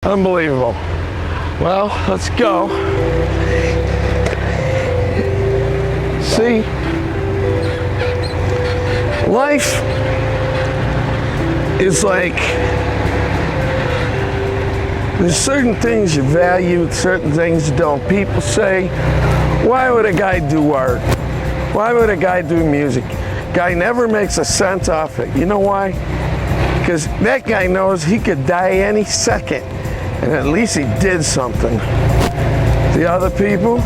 Unbelievable. Well, let's go. See, life is like, there's certain things you value, certain things you don't. People say, why would a guy do art? Why would a guy do music? Guy never makes a cent off it. You know why? Because that guy knows he could die any second, and at least he did something. The other people,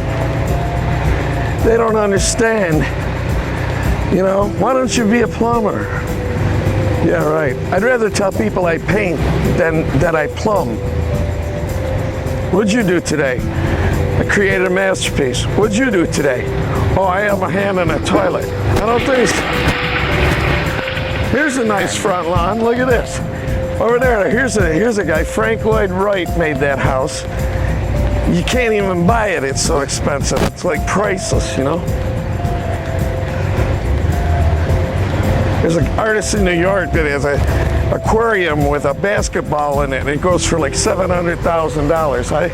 they don't understand. You know, why don't you be a plumber? Yeah, right. I'd rather tell people I paint than that I plumb. What'd you do today? I created a masterpiece. What'd you do today? Oh, I have a hand in a toilet. I don't think so. Here's a nice front lawn. Look at this. Over there, here's a guy. Frank Lloyd Wright made that house. You can't even buy it. It's so expensive. It's like priceless, you know? There's an artist in New York that has an aquarium with a basketball in it, and it goes for like $700,000. I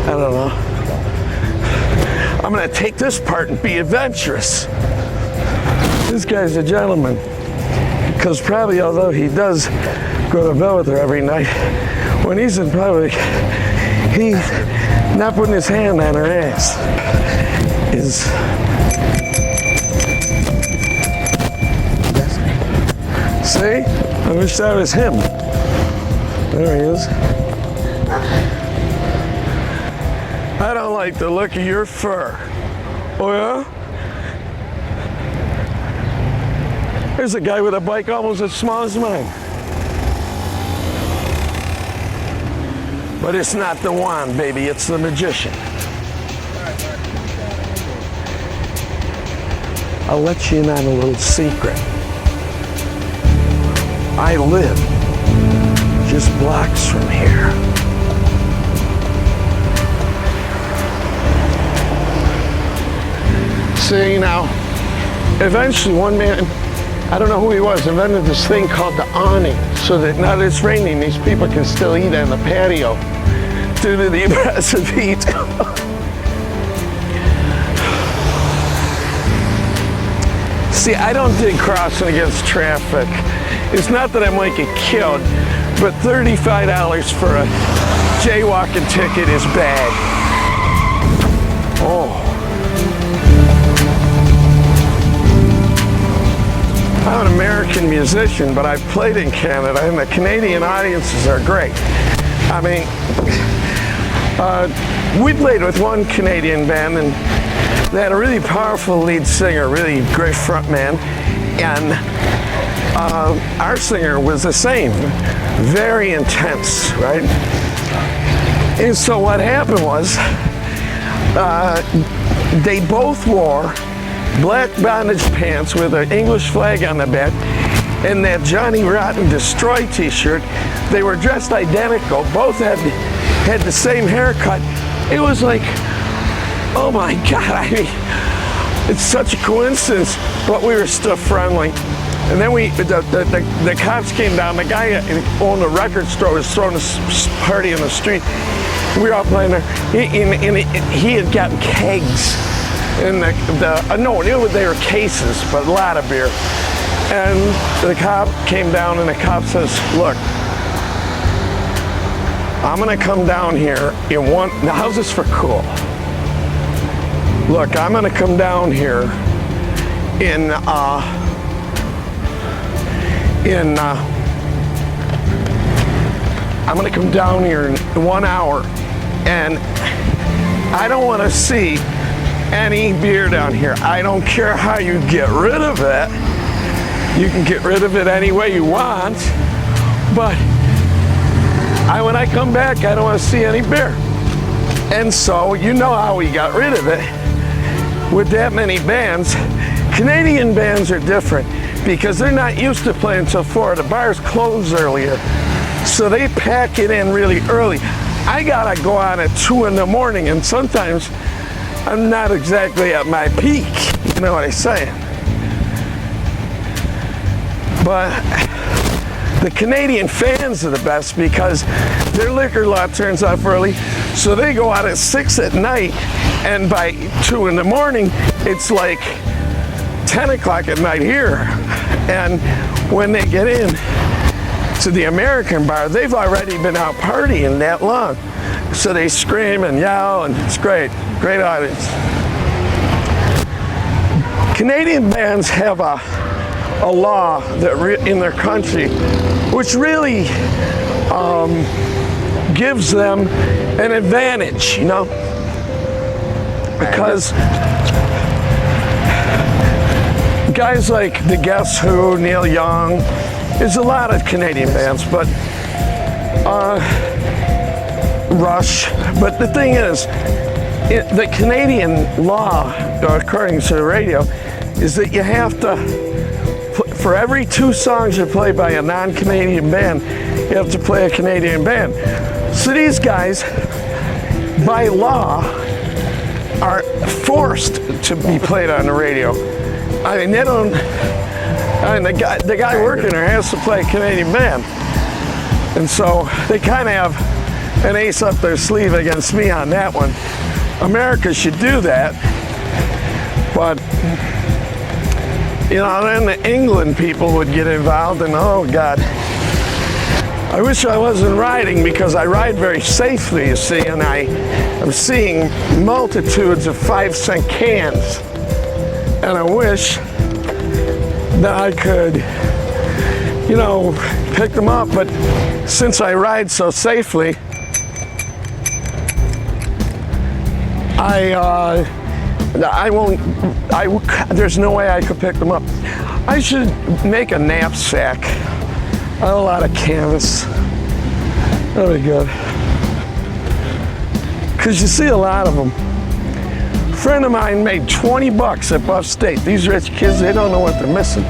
don't know. I'm gonna take this part and be adventurous. This guy's a gentleman, because probably although he does go to bed with her every night, when he's in public, he's not putting his hand on her ass. See? I wish that was him. There he is. I don't like the look of your fur. Oh yeah? There's a guy with a bike almost as small as mine. But it's not the wand, baby, it's the magician. I'll let you in on a little secret. I live just blocks from here. See, now, eventually one man, I don't know who he was, invented this thing called the awning, so that now that it's raining, these people can still eat on the patio due to the oppressive heat. See, I don't dig crossing against traffic. It's not that I might get killed, but $35 for a jaywalking ticket is bad. Oh. I'm an American musician, but I've played in Canada, and the Canadian audiences are great. I mean, we played with one Canadian band, and they had a really powerful lead singer, really great front man, and our singer was the same, very intense, right? And so what happened was, they both wore black bondage pants with an English flag on the back and that Johnny Rotten Destroy t-shirt. They were dressed identical, both had the same haircut. It was like, oh my God, I mean, it's such a coincidence, but we were still friendly. And then the cops came down. The guy who owned the record store was throwing a party in the street. We were all playing there. He had gotten kegs. No, they were cases, but a lot of beer. And the cop came down, and the cop says, look, I'm gonna come down here in one, now how's this for cool? Look, I'm gonna come down here I'm gonna come down here in 1 hour, and I don't wanna see any beer down here. I don't care how you get rid of it. You can get rid of it any way you want, but when I come back, I don't want to see any beer. And so, you know how we got rid of it. With that many bands, Canadian bands are different because they're not used to playing until 4. The bars close earlier, so they pack it in really early. I gotta go on at 2 in the morning, and sometimes I'm not exactly at my peak, you know what I'm saying? But The Canadian fans are the best because their liquor law turns off early, so they go out at 6 at night, and by 2 in the morning, it's like 10 o'clock at night here. And when they get in to the American bar, they've already been out partying that long. So they scream and yell, and it's great, great audience. Canadian bands have a law that in their country which really gives them an advantage, you know, because guys like the Guess Who, Neil Young, there's a lot of Canadian bands, but Rush. But the thing is, the Canadian law, according to the radio, is that you have to, for every 2 songs you play by a non-Canadian band, you have to play a Canadian band. So these guys, by law, are forced to be played on the radio. I mean, they don't. I mean, the guy working there has to play a Canadian band, and so they kind of have an ace up their sleeve against me on that one. America should do that, but you know, then the England people would get involved, and oh God. I wish I wasn't riding, because I ride very safely, you see, and I'm seeing multitudes of 5-cent cans, and I wish that I could, you know, pick them up, but since I ride so safely, there's no way I could pick them up. I should make a knapsack. I have a lot of canvas. That'll be good. Because you see a lot of them. A friend of mine made 20 bucks at Buff State. These rich kids, they don't know what they're missing,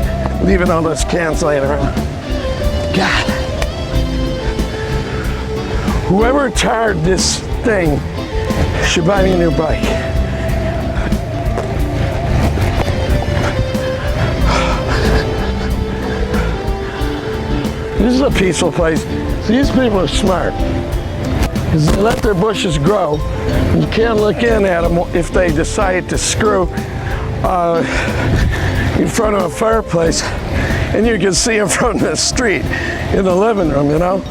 leaving all those cans laying around. God. Whoever tarred this thing should buy me a new bike. This is a peaceful place. These people are smart, because they let their bushes grow. You can't look in at them if they decide to screw in front of a fireplace, and you can see them from the street in the living room, you know.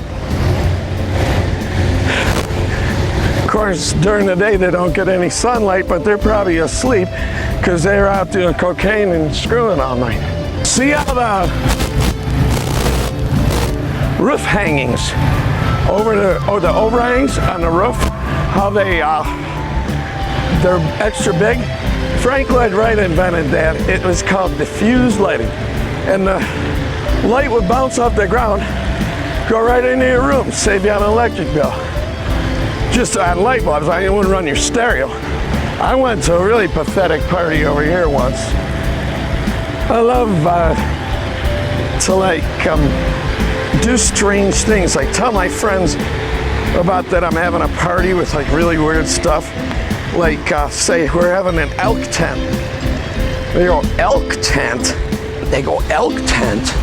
Of course, during the day they don't get any sunlight, but they're probably asleep because they're out doing cocaine and screwing all night. See how the roof hangings or the overhangs on the roof, how they're extra big? Frank Lloyd Wright invented that. It was called diffused lighting, and the light would bounce off the ground, go right into your room, save you on an electric bill. Just on light bulbs, I wouldn't run your stereo. I went to a really pathetic party over here once. I love to like do strange things, like tell my friends about that I'm having a party with like really weird stuff, like say we're having an elk tent. They go, elk tent? They go, elk tent?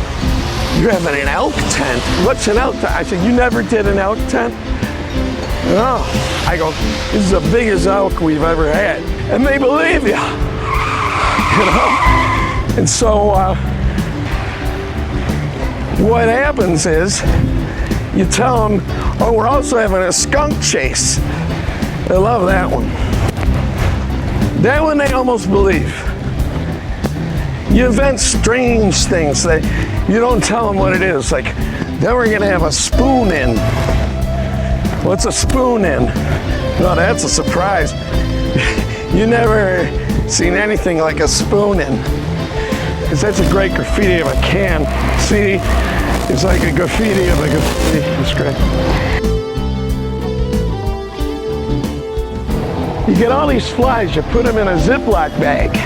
You're having an elk tent? What's an elk tent? I said, you never did an elk tent? No. I go, this is the biggest elk we've ever had. And they believe you. You know? And so what happens is, you tell them, oh, we're also having a skunk chase. They love that one. That one they almost believe. You invent strange things that you don't tell them what it is. Like, then we're gonna have a spoon in. What's a spoon in? No, that's a surprise. You never seen anything like a spoon in. Because that's a great graffiti of a can. See, it's like a graffiti of a graffiti. It's great. You get all these flies, you put them in a Ziploc bag.